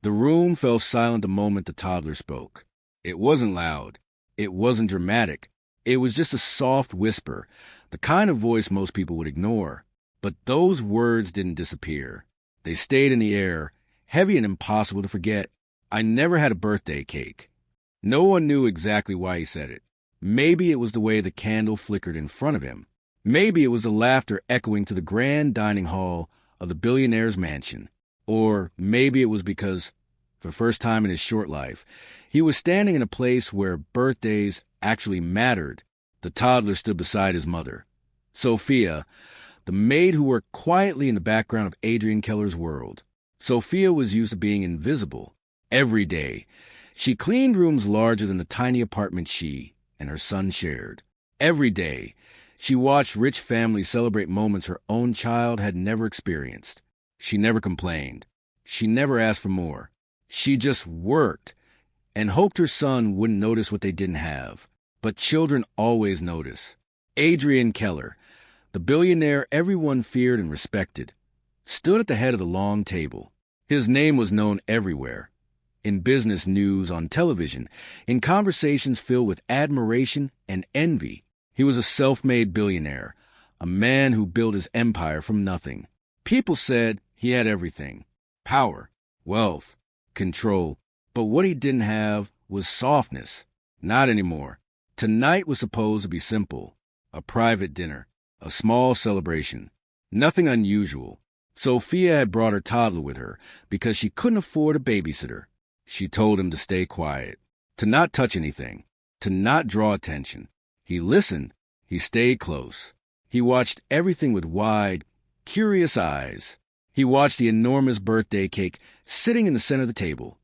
The room fell silent the moment the toddler spoke. It wasn't loud. It wasn't dramatic. It was just a soft whisper, the kind of voice most people would ignore. But those words didn't disappear. They stayed in the air, heavy and impossible to forget. I never had a birthday cake. No one knew exactly why he said it. Maybe it was the way the candle flickered in front of him. Maybe it was the laughter echoing to the grand dining hall of the billionaire's mansion. Or maybe it was because, for the first time in his short life, he was standing in a place where birthdays actually mattered. The toddler stood beside his mother, Sophia, the maid who worked quietly in the background of Adrian Keller's world. Sophia was used to being invisible. Every day, she cleaned rooms larger than the tiny apartment she and her son shared. Every day, she watched rich families celebrate moments her own child had never experienced. She never complained. She never asked for more. She just worked and hoped her son wouldn't notice what they didn't have. But children always notice. Adrian Keller, the billionaire everyone feared and respected, stood at the head of the long table. His name was known everywhere. In business news, on television, in conversations filled with admiration and envy. He was a self-made billionaire, a man who built his empire from nothing. People said he had everything: power, wealth, control. But what he didn't have was softness. Not anymore. Tonight was supposed to be simple. A private dinner, a small celebration. Nothing unusual. Sophia had brought her toddler with her because she couldn't afford a babysitter. She told him to stay quiet, to not touch anything, to not draw attention. He listened. He stayed close. He watched everything with wide, curious eyes. He watched the enormous birthday cake sitting in the center of the table,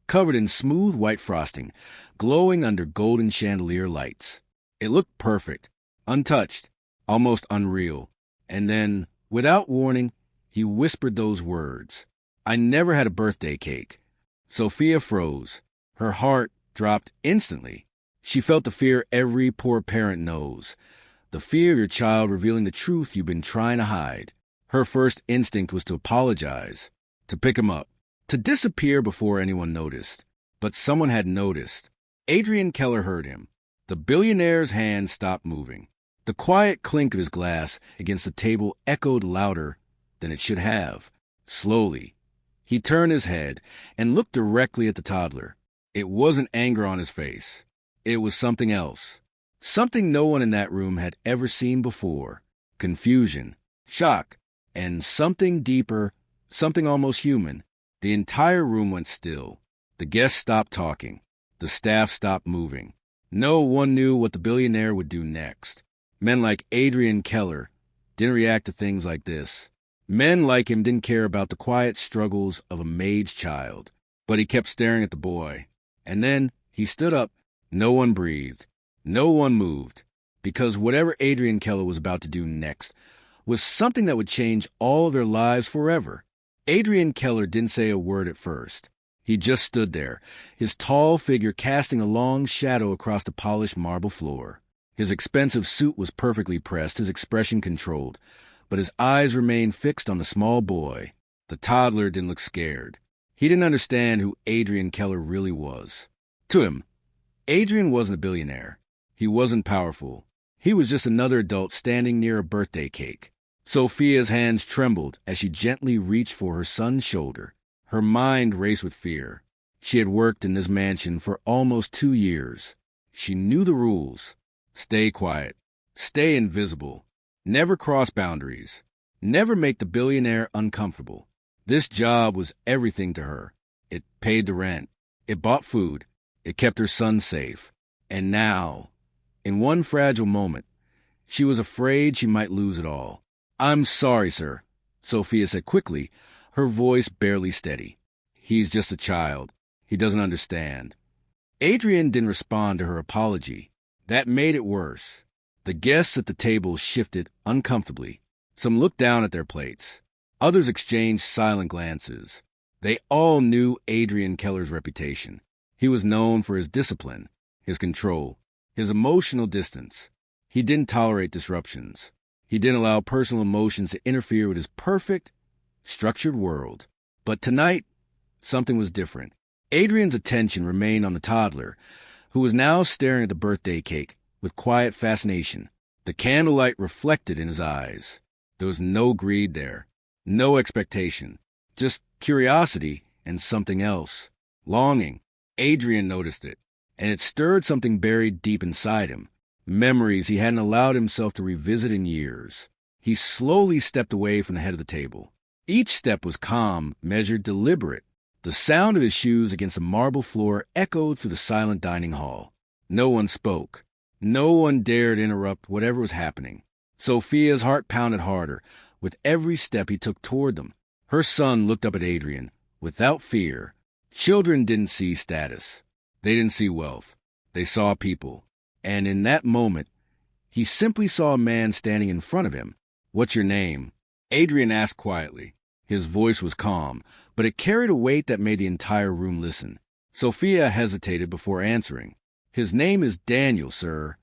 covered in smooth white frosting, glowing under golden chandelier lights. It looked perfect, untouched, almost unreal. And then, without warning, he whispered those words. "I never had a birthday cake." Sophia froze. Her heart dropped instantly. She felt the fear every poor parent knows. The fear of your child revealing the truth you've been trying to hide. Her first instinct was to apologize, to pick him up, to disappear before anyone noticed. But someone had noticed. Adrian Keller heard him. The billionaire's hand stopped moving. The quiet clink of his glass against the table echoed louder than it should have. Slowly, he turned his head and looked directly at the toddler. It wasn't anger on his face. It was something else. Something no one in that room had ever seen before. Confusion, shock, and something deeper, something almost human. The entire room went still. The guests stopped talking. The staff stopped moving. No one knew what the billionaire would do next. Men like Adrian Keller didn't react to things like this. Men like him didn't care about the quiet struggles of a maid's child. But he kept staring at the boy. And then he stood up. No one breathed. No one moved. Because whatever Adrian Keller was about to do next was something that would change all of their lives forever. Adrian Keller didn't say a word at first. He just stood there, his tall figure casting a long shadow across the polished marble floor. His expensive suit was perfectly pressed, his expression controlled, but his eyes remained fixed on the small boy. The toddler didn't look scared. He didn't understand who Adrian Keller really was. To him, Adrian wasn't a billionaire. He wasn't powerful. He was just another adult standing near a birthday cake. Sophia's hands trembled as she gently reached for her son's shoulder. Her mind raced with fear. She had worked in this mansion for almost 2 years. She knew the rules. Stay quiet. Stay invisible. Never cross boundaries. Never make the billionaire uncomfortable. This job was everything to her. It paid the rent. It bought food. It kept her son safe. And now, in one fragile moment, she was afraid she might lose it all. "I'm sorry, sir," Sophia said quickly, her voice barely steady. "He's just a child. He doesn't understand." Adrian didn't respond to her apology. That made it worse. The guests at the table shifted uncomfortably. Some looked down at their plates. Others exchanged silent glances. They all knew Adrian Keller's reputation. He was known for his discipline, his control, his emotional distance. He didn't tolerate disruptions. He didn't allow personal emotions to interfere with his perfect, structured world. But tonight, Something was different. Adrian's attention remained on the toddler, who was now staring at the birthday cake with quiet fascination. The candlelight reflected in his eyes. There was no greed there, no expectation, just curiosity and something else. Longing. Adrian noticed it, and it stirred something buried deep inside him, memories he hadn't allowed himself to revisit in years. He slowly stepped away from the head of the table. Each step was calm, measured, deliberate. The sound of his shoes against the marble floor echoed through the silent dining hall. No one spoke. No one dared interrupt whatever was happening. Sophia's heart pounded harder with every step he took toward them. Her son looked up at Adrian without fear. Children didn't see status. They didn't see wealth. They saw people. And in that moment, he simply saw a man standing in front of him. "What's your name?" Adrian asked quietly. His voice was calm, but it carried a weight that made the entire room listen. Sophia hesitated before answering. "His name is Daniel, sir."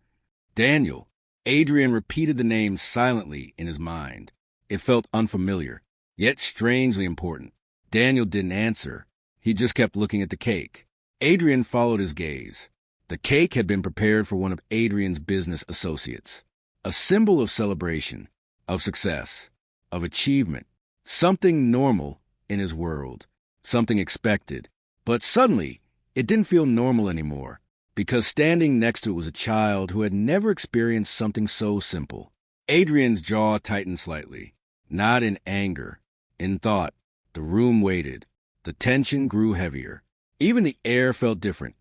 "Daniel." Adrian repeated the name silently in his mind. It felt unfamiliar, yet strangely important. Daniel didn't answer. He just kept looking at the cake. Adrian followed his gaze. The cake had been prepared for one of Adrian's business associates. A symbol of celebration, of success, of achievement. Something normal in his world, something expected. But suddenly, it didn't feel normal anymore, because standing next to it was a child who had never experienced something so simple. Adrian's jaw tightened slightly, not in anger, in thought. The room waited. The tension grew heavier. Even the air felt different,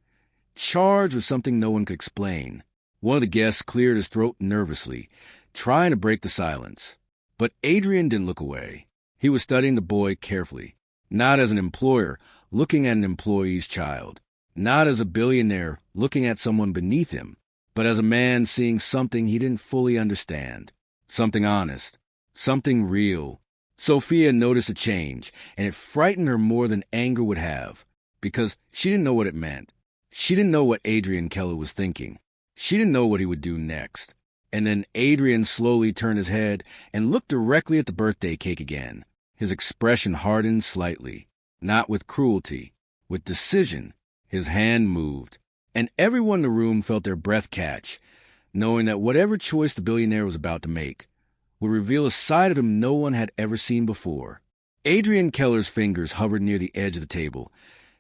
charged with something no one could explain. One of the guests cleared his throat nervously, trying to break the silence. But Adrian didn't look away. He was studying the boy carefully, not as an employer looking at an employee's child, not as a billionaire looking at someone beneath him, but as a man seeing something he didn't fully understand, something honest, something real. Sophia noticed a change, and it frightened her more than anger would have, because she didn't know what it meant. She didn't know what Adrian Keller was thinking. She didn't know what he would do next. And then Adrian slowly turned his head and looked directly at the birthday cake again. His expression hardened slightly, not with cruelty, with decision. His hand moved, and everyone in the room felt their breath catch, knowing that whatever choice the billionaire was about to make would reveal a side of him no one had ever seen before. Adrian Keller's fingers hovered near the edge of the table,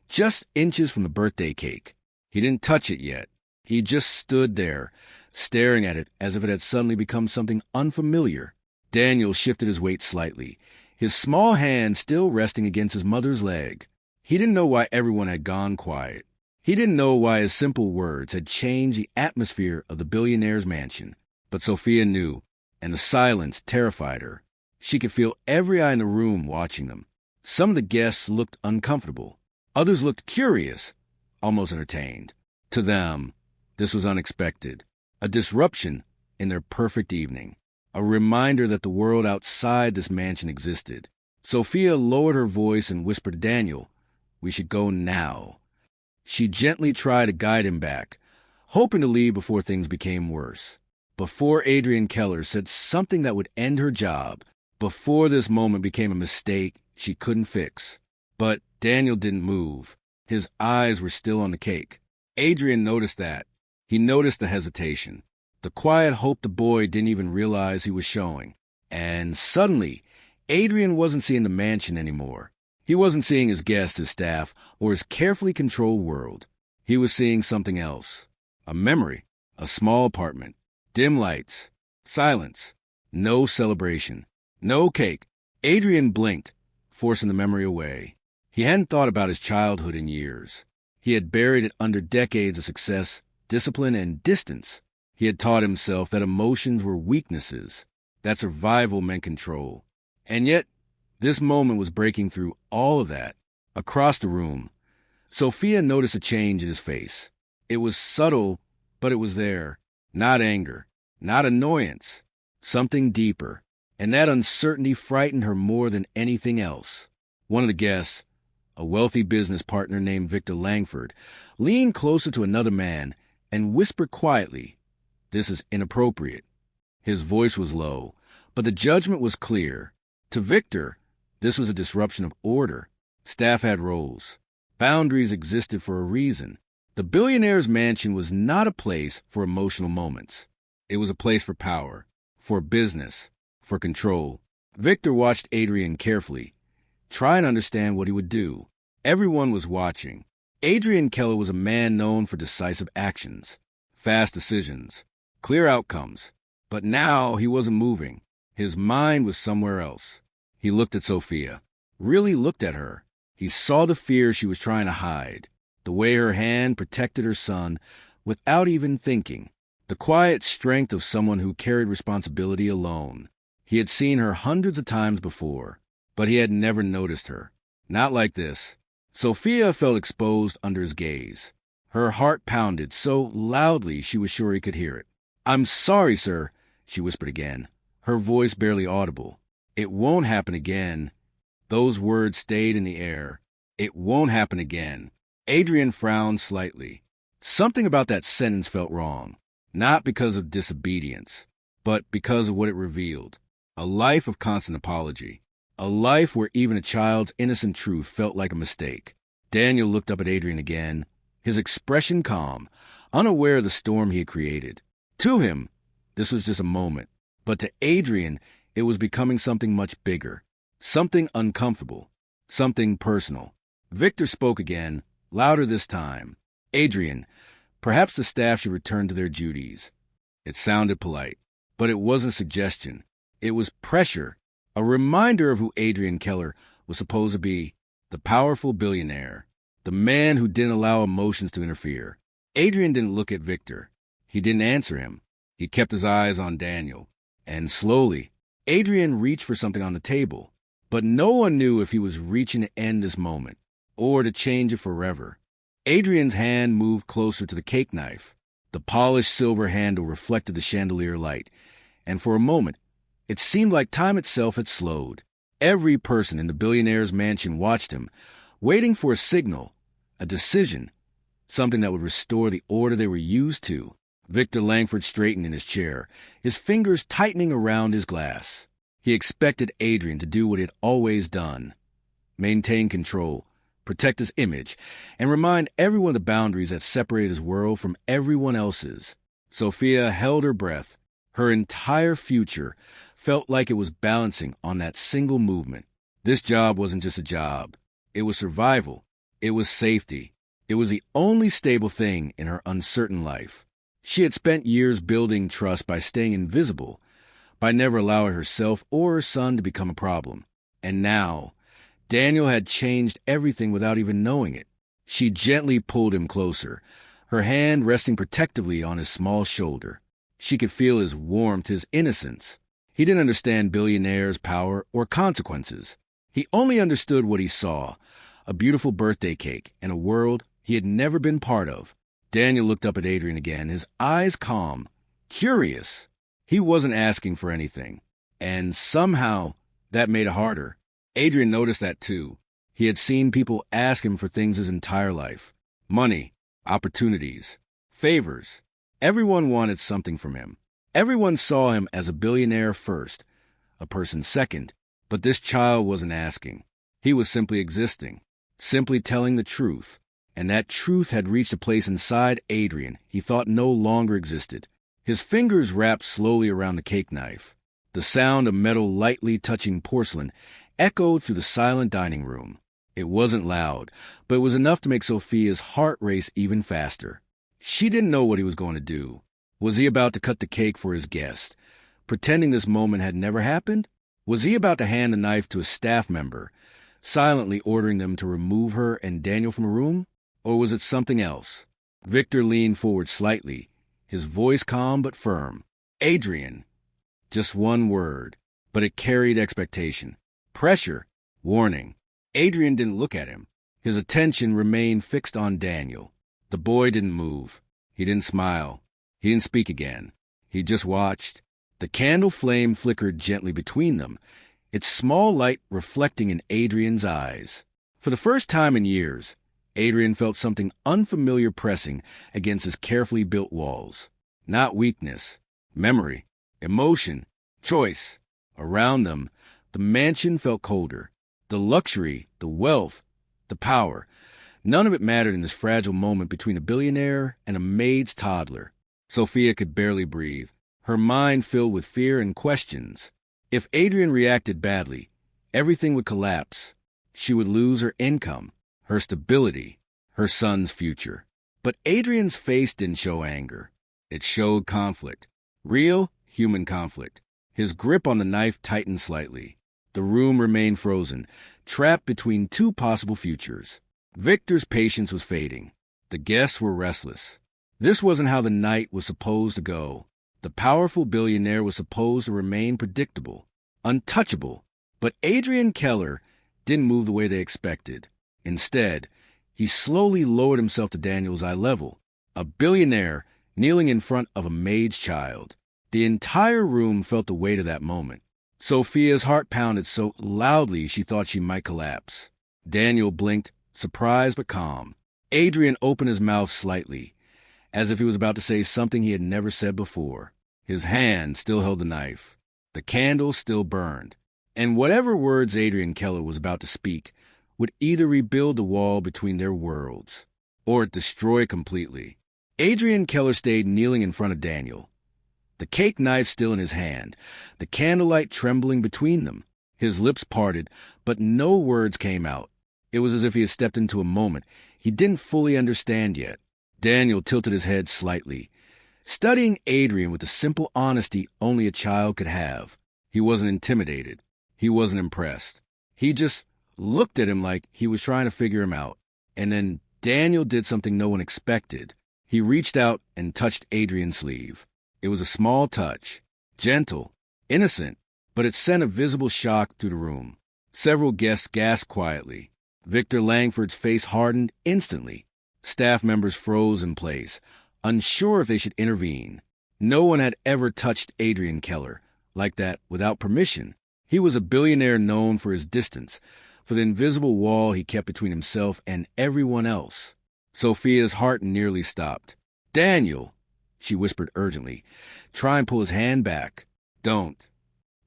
just inches from the birthday cake. He didn't touch it yet. He just stood there, staring at it as if it had suddenly become something unfamiliar. Daniel shifted his weight slightly, his small hand still resting against his mother's leg. He didn't know why everyone had gone quiet. He didn't know why his simple words had changed the atmosphere of the billionaire's mansion. But Sophia knew, and the silence terrified her. She could feel every eye in the room watching them. Some of the guests looked uncomfortable. Others looked curious, almost entertained. To them, this was unexpected. A disruption in their perfect evening. A reminder that the world outside this mansion existed. Sophia lowered her voice and whispered to Daniel, "We should go now." She gently tried to guide him back, hoping to leave before things became worse. Before Adrian Keller said something that would end her job. Before this moment became a mistake she couldn't fix. But Daniel didn't move. His eyes were still on the cake. Adrian noticed that. He noticed the hesitation, the quiet hope the boy didn't even realize he was showing. And suddenly, Adrian wasn't seeing the mansion anymore. He wasn't seeing his guests, his staff, or his carefully controlled world. He was seeing something else. A memory, a small apartment, dim lights, silence, no celebration, no cake. Adrian blinked, forcing the memory away. He hadn't thought about his childhood in years. He had buried it under decades of success, discipline, and distance. He had taught himself that emotions were weaknesses, that survival meant control. And yet, this moment was breaking through all of that. Across the room, Sophia noticed a change in his face. It was subtle, but it was there. Not anger, not annoyance, something deeper. And that uncertainty frightened her more than anything else. One of the guests, a wealthy business partner named Victor Langford, leaned closer to another man and whispered quietly, "This is inappropriate." His voice was low, but the judgment was clear. To Victor, this was a disruption of order. Staff had roles. Boundaries existed for a reason. The billionaire's mansion was not a place for emotional moments. It was a place for power, for business, for control. Victor watched Adrian carefully, trying to understand what he would do. Everyone was watching. Adrian Keller was a man known for decisive actions, fast decisions, clear outcomes. But now he wasn't moving. His mind was somewhere else. He looked at Sophia, really looked at her. He saw the fear she was trying to hide, the way her hand protected her son without even thinking, the quiet strength of someone who carried responsibility alone. He had seen her hundreds of times before, but he had never noticed her. Not like this. Sophia felt exposed under his gaze. Her heart pounded so loudly she was sure he could hear it. "I'm sorry, sir," she whispered again, her voice barely audible. "It won't happen again." Those words stayed in the air. It won't happen again. Adrian frowned slightly. Something about that sentence felt wrong, not because of disobedience, but because of what it revealed. A life of constant apology. A life where even a child's innocent truth felt like a mistake. Daniel looked up at Adrian again, his expression calm, unaware of the storm he had created. To him, this was just a moment, but to Adrian, it was becoming something much bigger. Something uncomfortable, something personal. Victor spoke again, louder this time. "Adrian, perhaps the staff should return to their duties." It sounded polite, but it wasn't suggestion. It was pressure, a reminder of who Adrian Keller was supposed to be, the powerful billionaire, the man who didn't allow emotions to interfere. Adrian didn't look at Victor. He didn't answer him. He kept his eyes on Daniel. And slowly, Adrian reached for something on the table. But no one knew if he was reaching to end this moment, or to change it forever. Adrian's hand moved closer to the cake knife. The polished silver handle reflected the chandelier light, and for a moment, it seemed like time itself had slowed. Every person in the billionaire's mansion watched him, waiting for a signal, a decision, something that would restore the order they were used to. Victor Langford straightened in his chair, his fingers tightening around his glass. He expected Adrian to do what he had always done, maintain control, protect his image, and remind everyone of the boundaries that separated his world from everyone else's. Sophia held her breath. Her entire future felt like it was balancing on that single movement. This job wasn't just a job. It was survival. It was safety. It was the only stable thing in her uncertain life. She had spent years building trust by staying invisible, by never allowing herself or her son to become a problem. And now, Daniel had changed everything without even knowing it. She gently pulled him closer, her hand resting protectively on his small shoulder. She could feel his warmth, his innocence. He didn't understand Billionaire's power or consequences. He only understood what he saw, a beautiful birthday cake in a world he had never been part of. Daniel looked up at Adrian again, his eyes calm, curious. He wasn't asking for anything, and somehow that made it harder. Adrian noticed that too. He had seen people ask him for things his entire life. Money, opportunities, favors. Everyone wanted something from him. Everyone saw him as a billionaire first, a person second. But this child wasn't asking. He was simply existing, simply telling the truth. And that truth had reached a place inside Adrian he thought no longer existed. His fingers wrapped slowly around the cake knife. The sound of metal lightly touching porcelain echoed through the silent dining room. It wasn't loud, but it was enough to make Sophia's heart race even faster. She didn't know what he was going to do. Was he about to cut the cake for his guest, pretending this moment had never happened? Was he about to hand a knife to a staff member, silently ordering them to remove her and Daniel from a room? Or was it something else? Victor leaned forward slightly, his voice calm but firm. "Adrian." Just one word, but it carried expectation. Pressure. Warning. Adrian didn't look at him. His attention remained fixed on Daniel. The boy didn't move. He didn't smile. He didn't speak again. He just watched. The candle flame flickered gently between them, its small light reflecting in Adrian's eyes. For the first time in years, Adrian felt something unfamiliar pressing against his carefully built walls. Not weakness, memory, emotion, choice. Around them, the mansion felt colder. The luxury, the wealth, the power. None of it mattered in this fragile moment between a billionaire and a maid's toddler. Sophia could barely breathe, her mind filled with fear and questions. If Adrian reacted badly, everything would collapse. She would lose her income, her stability, her son's future. But Adrian's face didn't show anger. It showed conflict. Real, human conflict. His grip on the knife tightened slightly. The room remained frozen, trapped between two possible futures. Victor's patience was fading. The guests were restless. This wasn't how the night was supposed to go. The powerful billionaire was supposed to remain predictable, untouchable. But Adrian Keller didn't move the way they expected. Instead, he slowly lowered himself to Daniel's eye level, a billionaire kneeling in front of a maid's child. The entire room felt the weight of that moment. Sophia's heart pounded so loudly she thought she might collapse. Daniel blinked, surprised but calm. Adrian opened his mouth slightly, as if he was about to say something he had never said before. His hand still held the knife. The candle still burned. And whatever words Adrian Keller was about to speak would either rebuild the wall between their worlds, or destroy completely. Adrian Keller stayed kneeling in front of Daniel, the cake knife still in his hand, the candlelight trembling between them. His lips parted, but no words came out. It was as if he had stepped into a moment he didn't fully understand yet. Daniel tilted his head slightly, studying Adrian with the simple honesty only a child could have. He wasn't intimidated. He wasn't impressed. He just looked at him like he was trying to figure him out. And then Daniel did something no one expected. He reached out and touched Adrian's sleeve. It was a small touch, gentle, innocent, but it sent a visible shock through the room. Several guests gasped quietly. Victor Langford's face hardened instantly. Staff members froze in place, unsure if they should intervene. No one had ever touched Adrian Keller like that without permission. He was a billionaire known for his distance, for the invisible wall he kept between himself and everyone else. Sophia's heart nearly stopped. "Daniel," she whispered urgently. "Try and pull his hand back. Don't."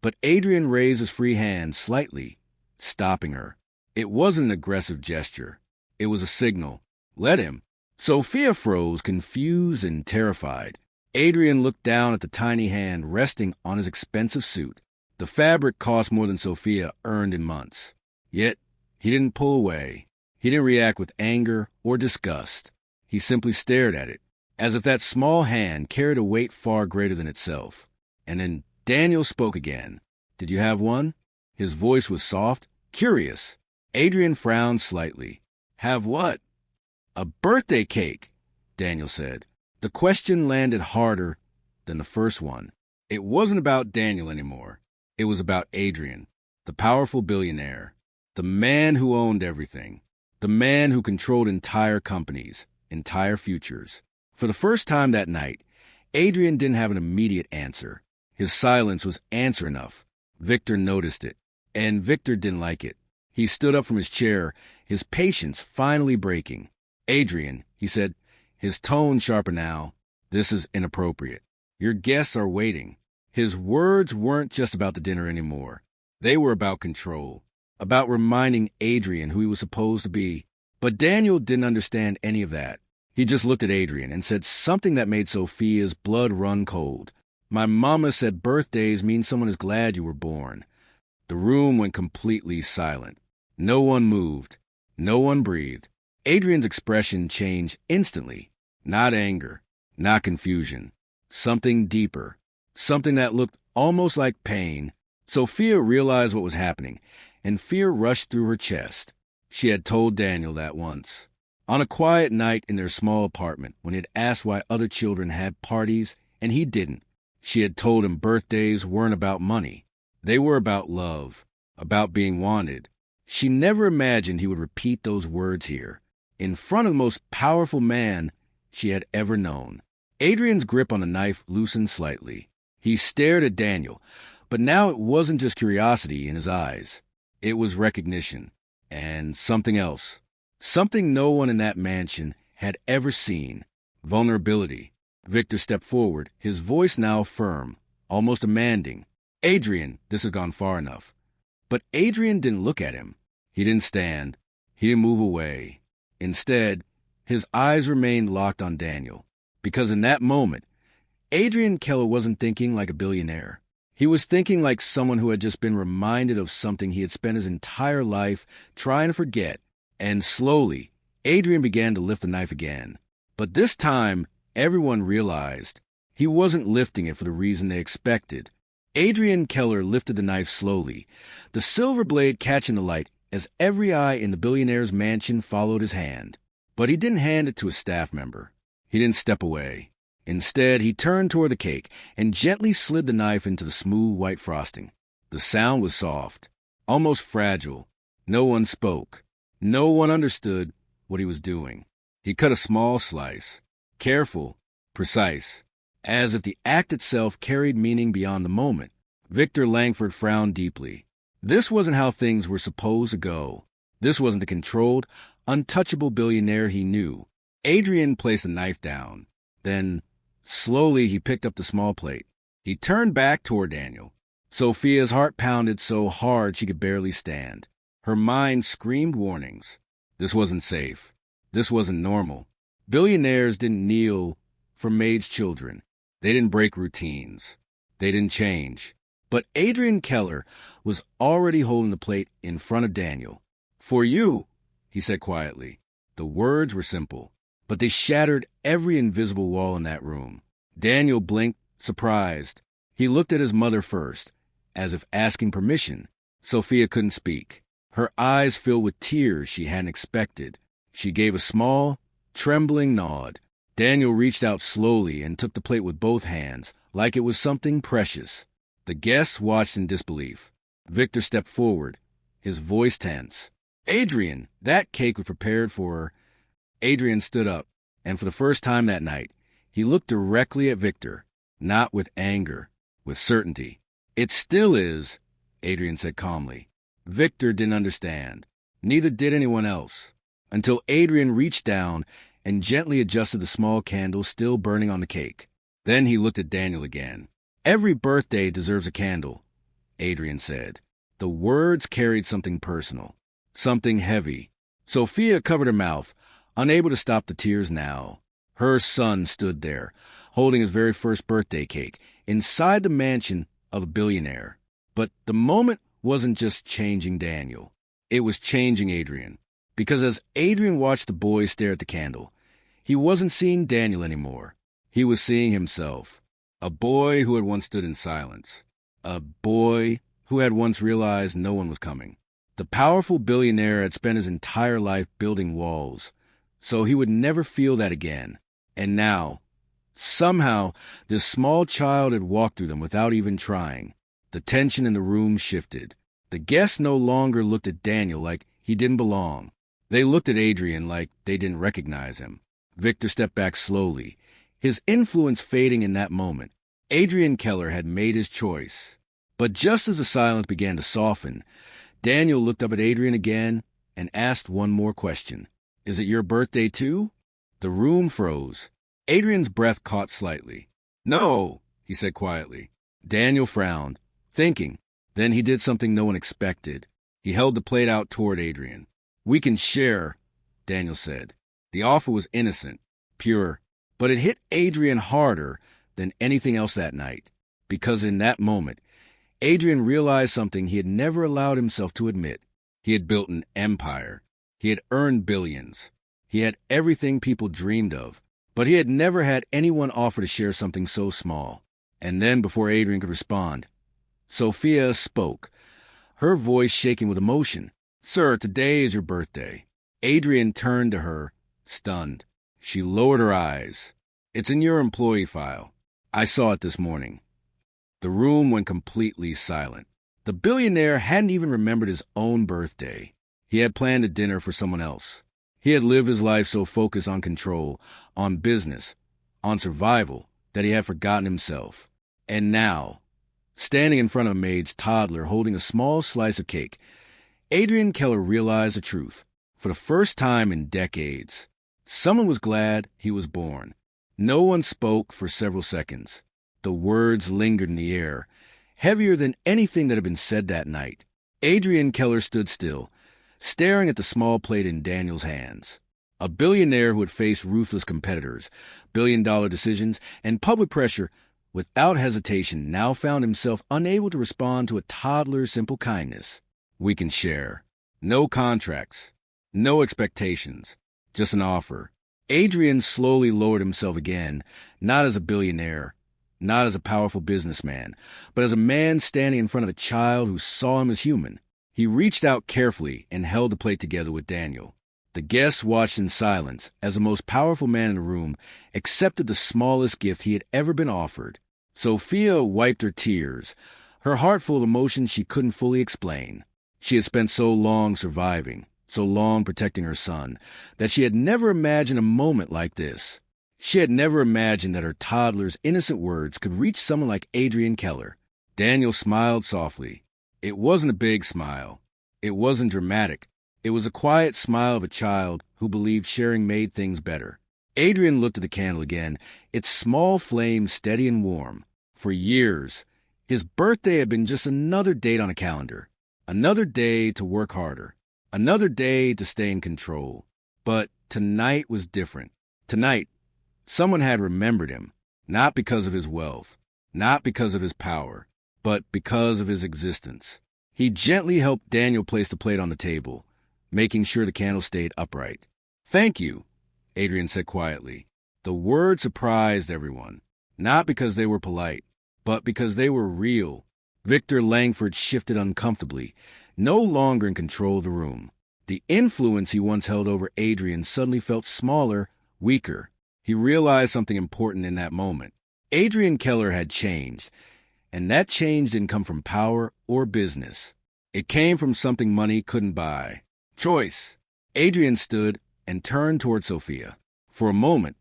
But Adrian raised his free hand slightly, stopping her. It wasn't an aggressive gesture. It was a signal. Let him. Sophia froze, confused and terrified. Adrian looked down at the tiny hand resting on his expensive suit. The fabric cost more than Sophia earned in months. Yet, he didn't pull away. He didn't react with anger or disgust. He simply stared at it, as if that small hand carried a weight far greater than itself. And then Daniel spoke again. "Did you have one?" His voice was soft, curious. Adrian frowned slightly. "Have what?" "A birthday cake," Daniel said. The question landed harder than the first one. It wasn't about Daniel anymore. It was about Adrian, the powerful billionaire, the man who owned everything, the man who controlled entire companies, entire futures. For the first time that night, Adrian didn't have an immediate answer. His silence was answer enough. Victor noticed it, and Victor didn't like it. He stood up from his chair, his patience finally breaking. "Adrian," he said, his tone sharper now, "this is inappropriate. Your guests are waiting." His words weren't just about the dinner anymore. They were about control, about reminding Adrian who he was supposed to be. But Daniel didn't understand any of that. He just looked at Adrian and said something that made Sophia's blood run cold. "My mama said birthdays mean someone is glad you were born." The room went completely silent. No one moved. No one breathed. Adrian's expression changed instantly. Not anger, not confusion. Something deeper. Something that looked almost like pain. Sophia realized what was happening, and fear rushed through her chest. She had told Daniel that once. On a quiet night in their small apartment, when he had asked why other children had parties, and he didn't, she had told him birthdays weren't about money. They were about love, about being wanted. She never imagined he would repeat those words here, in front of the most powerful man she had ever known. Adrian's grip on the knife loosened slightly. He stared at Daniel, but now it wasn't just curiosity in his eyes. It was recognition, and something else. Something no one in that mansion had ever seen. Vulnerability. Victor stepped forward, his voice now firm, almost demanding. "Adrian, this has gone far enough." But Adrian didn't look at him. He didn't stand. He didn't move away. Instead, his eyes remained locked on Daniel, because in that moment, Adrian Keller wasn't thinking like a billionaire. He was thinking like someone who had just been reminded of something he had spent his entire life trying to forget. And slowly, Adrian began to lift the knife again. But this time, everyone realized he wasn't lifting it for the reason they expected. Adrian Keller lifted the knife slowly, the silver blade catching the light as every eye in the billionaire's mansion followed his hand. But he didn't hand it to a staff member. He didn't step away. Instead, he turned toward the cake and gently slid the knife into the smooth white frosting. The sound was soft, almost fragile. No one spoke. No one understood what he was doing. He cut a small slice, careful, precise, as if the act itself carried meaning beyond the moment. Victor Langford frowned deeply. This wasn't how things were supposed to go. This wasn't the controlled, untouchable billionaire he knew. Adrian placed the knife down. Then, slowly, he picked up the small plate. He turned back toward Daniel. Sophia's heart pounded so hard she could barely stand. Her mind screamed warnings. This wasn't safe. This wasn't normal. Billionaires didn't kneel for Maid's children. They didn't break routines. They didn't change. But Adrian Keller was already holding the plate in front of Daniel. "For you," he said quietly. The words were simple, but they shattered every invisible wall in that room. Daniel blinked, surprised. He looked at his mother first, as if asking permission. Sophia couldn't speak. Her eyes filled with tears she hadn't expected. She gave a small, trembling nod. Daniel reached out slowly and took the plate with both hands, like it was something precious. The guests watched in disbelief. Victor stepped forward, his voice tense. "Adrian, that cake was prepared for her." Adrian stood up, and for the first time that night, he looked directly at Victor, not with anger, with certainty. "It still is," Adrian said calmly. Victor didn't understand. Neither did anyone else, until Adrian reached down and gently adjusted the small candle still burning on the cake. Then he looked at Daniel again. "Every birthday deserves a candle," Adrian said. The words carried something personal, something heavy. Sophia covered her mouth, unable to stop the tears now. Her son stood there, holding his very first birthday cake, inside the mansion of a billionaire. But the moment wasn't just changing Daniel. It was changing Adrian. Because as Adrian watched the boy stare at the candle, he wasn't seeing Daniel anymore. He was seeing himself. A boy who had once stood in silence. A boy who had once realized no one was coming. The powerful billionaire had spent his entire life building walls, so he would never feel that again. And now, somehow, this small child had walked through them without even trying. The tension in the room shifted. The guests no longer looked at Daniel like he didn't belong. They looked at Adrian like they didn't recognize him. Victor stepped back slowly, his influence fading in that moment. Adrian Keller had made his choice. But just as the silence began to soften, Daniel looked up at Adrian again and asked one more question. "Is it your birthday too?" The room froze. Adrian's breath caught slightly. "No," he said quietly. Daniel frowned, thinking. Then he did something no one expected. He held the plate out toward Adrian. "We can share," Daniel said. The offer was innocent, pure, but it hit Adrian harder than anything else that night. Because in that moment, Adrian realized something he had never allowed himself to admit. He had built an empire. He had earned billions. He had everything people dreamed of. But he had never had anyone offer to share something so small. And then, before Adrian could respond, Sophia spoke, her voice shaking with emotion. "Sir, today is your birthday." Adrian turned to her, stunned. She lowered her eyes. "It's in your employee file. I saw it this morning." The room went completely silent. The billionaire hadn't even remembered his own birthday. He had planned a dinner for someone else. He had lived his life so focused on control, on business, on survival, that he had forgotten himself. And now, standing in front of Maid's toddler holding a small slice of cake, Adrian Keller realized the truth. For the first time in decades, someone was glad he was born. No one spoke for several seconds. The words lingered in the air, heavier than anything that had been said that night. Adrian Keller stood still, staring at the small plate in Daniel's hands. A billionaire who had faced ruthless competitors, billion-dollar decisions, and public pressure without hesitation now found himself unable to respond to a toddler's simple kindness. We can share. No contracts. No expectations. Just an offer. Adrian slowly lowered himself again, not as a billionaire, not as a powerful businessman, but as a man standing in front of a child who saw him as human. He reached out carefully and held the plate together with Daniel. The guests watched in silence as the most powerful man in the room accepted the smallest gift he had ever been offered. Sophia wiped her tears, her heart full of emotions she couldn't fully explain. She had spent so long surviving, so long protecting her son, that she had never imagined a moment like this. She had never imagined that her toddler's innocent words could reach someone like Adrian Keller. Daniel smiled softly. It wasn't a big smile. It wasn't dramatic. It was a quiet smile of a child who believed sharing made things better. Adrian looked at the candle again, its small flame steady and warm. For years, his birthday had been just another date on a calendar. Another day to work harder. Another day to stay in control. But tonight was different. Tonight, someone had remembered him, not because of his wealth, not because of his power, but because of his existence. He gently helped Daniel place the plate on the table, making sure the candle stayed upright. "Thank you," Adrian said quietly. The word surprised everyone, not because they were polite, but because they were real. Victor Langford shifted uncomfortably, no longer in control of the room. The influence he once held over Adrian suddenly felt smaller, weaker. He realized something important in that moment. Adrian Keller had changed, and that change didn't come from power or business. It came from something money couldn't buy. Choice. Adrian stood and turned toward Sophia. For a moment,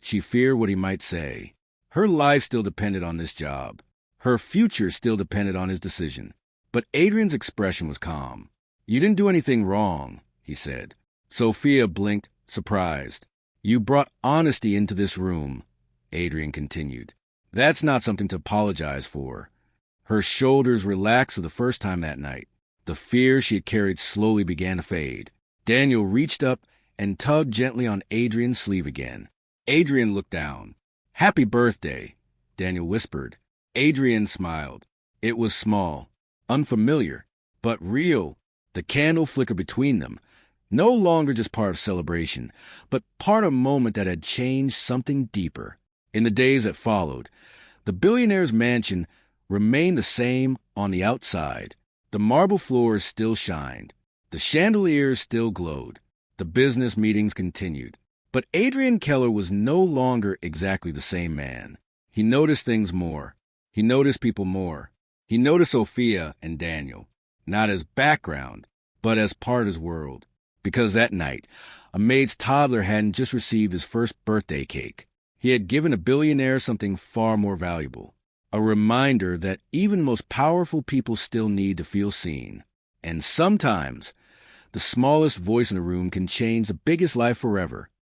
she feared what he might say. Her life still depended on this job. Her future still depended on his decision. But Adrian's expression was calm. "You didn't do anything wrong," he said. Sophia blinked, surprised. "You brought honesty into this room," Adrian continued. "That's not something to apologize for." Her shoulders relaxed for the first time that night. The fear she had carried slowly began to fade. Daniel reached up and tugged gently on Adrian's sleeve again. Adrian looked down. "Happy birthday," Daniel whispered. Adrian smiled. It was small, unfamiliar, but real. The candle flickered between them, no longer just part of celebration, but part of a moment that had changed something deeper. In the days that followed, the billionaire's mansion remained the same on the outside. The marble floors still shined. The chandeliers still glowed. The business meetings continued. But Adrian Keller was no longer exactly the same man. He noticed things more. He noticed people more. He noticed Sophia and Daniel, not as background, but as part of his world. Because that night, a Maid's toddler hadn't just received his first birthday cake. He had given a billionaire something far more valuable. A reminder that even most powerful people still need to feel seen. And sometimes, the smallest voice in the room can change the biggest life forever.